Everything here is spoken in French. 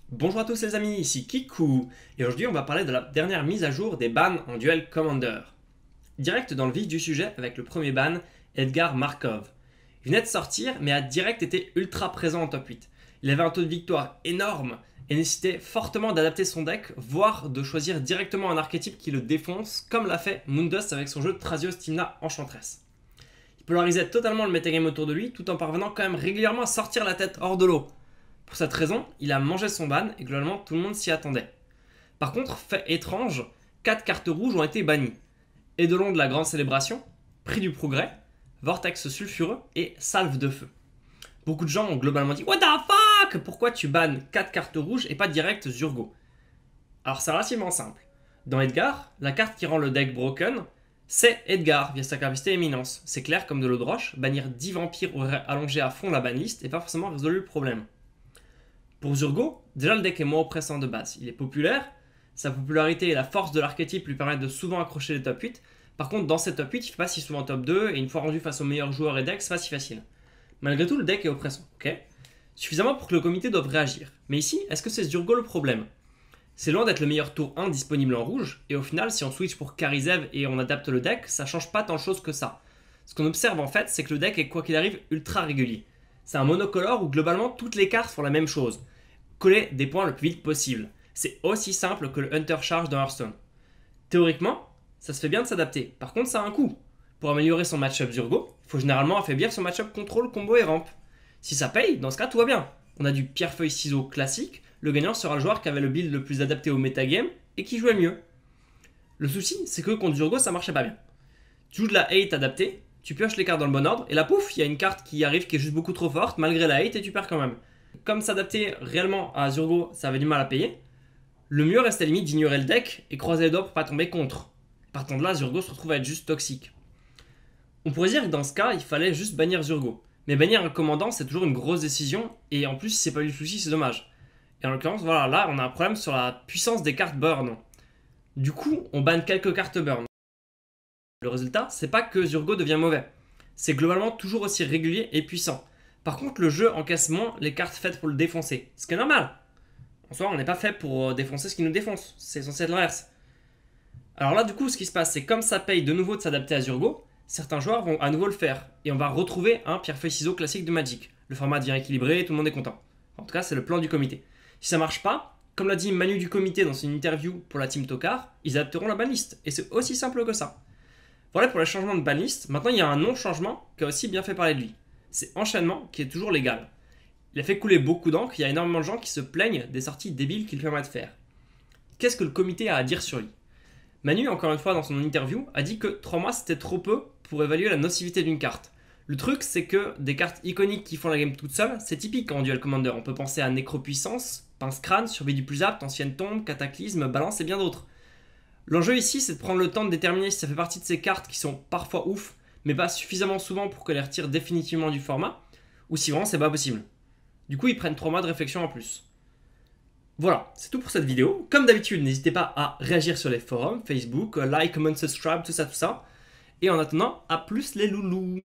Bonjour à tous les amis, ici Kiku, et aujourd'hui on va parler de la dernière mise à jour des bans en Duel Commander. Direct dans le vif du sujet avec le premier ban, Edgar Markov. Il venait de sortir mais a direct été ultra présent en top 8. Il avait un taux de victoire énorme et nécessitait fortement d'adapter son deck, voire de choisir directement un archétype qui le défonce, comme l'a fait Mundus avec son jeu Thrasios Tymna Enchantress. Il polarisait totalement le metagame autour de lui tout en parvenant quand même régulièrement à sortir la tête hors de l'eau. Pour cette raison, il a mangé son ban et globalement tout le monde s'y attendait. Par contre, fait étrange, 4 cartes rouges ont été bannies. Eidolon de la Grande Célébration, Prix du Progrès, Vortex Sulfureux et Salve de Feu. Beaucoup de gens ont globalement dit « What the fuck? Pourquoi tu bannes 4 cartes rouges et pas direct Zurgo ?» Alors c'est relativement simple. Dans Edgar, la carte qui rend le deck broken, c'est Edgar via sa capacité Éminence. C'est clair comme de l'eau de roche, bannir 10 vampires aurait allongé à fond la banlist et pas forcément résolu le problème. Pour Zurgo, déjà le deck est moins oppressant de base. Il est populaire, sa popularité et la force de l'archétype lui permettent de souvent accrocher les top 8. Par contre, dans ces top 8, il ne fait pas si souvent top 2 et une fois rendu face aux meilleurs joueurs et decks, c'est pas si facile. Malgré tout, le deck est oppressant, ok? Suffisamment pour que le comité doive réagir. Mais ici, est-ce que c'est Zurgo le problème? C'est loin d'être le meilleur tour 1 disponible en rouge, et au final, si on switch pour Karizev et on adapte le deck, ça change pas tant de choses que ça. Ce qu'on observe en fait, c'est que le deck est quoi qu'il arrive ultra régulier. C'est un monocolore où globalement toutes les cartes font la même chose. Coller des points le plus vite possible. C'est aussi simple que le Hunter Charge dans Hearthstone. Théoriquement, ça se fait bien de s'adapter. Par contre, ça a un coût. Pour améliorer son match-up Zurgo, il faut généralement affaiblir son match-up contrôle, combo et ramp. Si ça paye, dans ce cas, tout va bien. On a du pierre-feuille-ciseau classique, le gagnant sera le joueur qui avait le build le plus adapté au metagame et qui jouait le mieux. Le souci, c'est que contre Zurgo, ça marchait pas bien. Tu joues de la hate adaptée, tu pioches les cartes dans le bon ordre, et là pouf, il y a une carte qui arrive qui est juste beaucoup trop forte, malgré la hate, et tu perds quand même. Comme s'adapter réellement à Zurgo, ça avait du mal à payer, le mieux restait limite d'ignorer le deck et croiser les doigts pour pas tomber contre. Partant de là, Zurgo se retrouve à être juste toxique. On pourrait dire que dans ce cas, il fallait juste bannir Zurgo. Mais bannir un commandant, c'est toujours une grosse décision, et en plus, si c'est pas du souci, c'est dommage. Et en l'occurrence, voilà, là, on a un problème sur la puissance des cartes burn. Du coup, on banne quelques cartes burn. Le résultat, c'est pas que Zurgo devient mauvais. C'est globalement toujours aussi régulier et puissant. Par contre, le jeu encaisse moins les cartes faites pour le défoncer. Ce qui est normal. En soi, on n'est pas fait pour défoncer ce qui nous défonce. C'est censé être l'inverse. Alors là, du coup, ce qui se passe, c'est comme ça paye de nouveau de s'adapter à Zurgo, certains joueurs vont à nouveau le faire. Et on va retrouver un pierre-feuille-ciseau classique de Magic. Le format devient équilibré, tout le monde est content. En tout cas, c'est le plan du comité. Si ça marche pas, comme l'a dit Manu du comité dans une interview pour la team Tokar, ils adapteront la banlist. Et c'est aussi simple que ça. Voilà pour les changements de banlist. Maintenant, il y a un non-changement qui a aussi bien fait parler de lui. C'est Enchaînement qui est toujours légal. Il a fait couler beaucoup d'encre, il y a énormément de gens qui se plaignent des sorties débiles qu'il permet de faire. Qu'est-ce que le comité a à dire sur lui? Manu, encore une fois dans son interview, a dit que 3 mois c'était trop peu pour évaluer la nocivité d'une carte. Le truc, c'est que des cartes iconiques qui font la game toute seule, c'est typique en Duel Commander. On peut penser à Nécropuissance, Pince-Crâne, Survie du plus apte, Ancienne Tombe, Cataclysme, Balance et bien d'autres. L'enjeu ici, c'est de prendre le temps de déterminer si ça fait partie de ces cartes qui sont parfois ouf, mais pas suffisamment souvent pour qu'elles les retirent définitivement du format, ou si vraiment c'est pas possible. Du coup, ils prennent 3 mois de réflexion en plus. Voilà, c'est tout pour cette vidéo. Comme d'habitude, n'hésitez pas à réagir sur les forums, Facebook, like, comment, subscribe, tout ça. Et en attendant, à plus les loulous.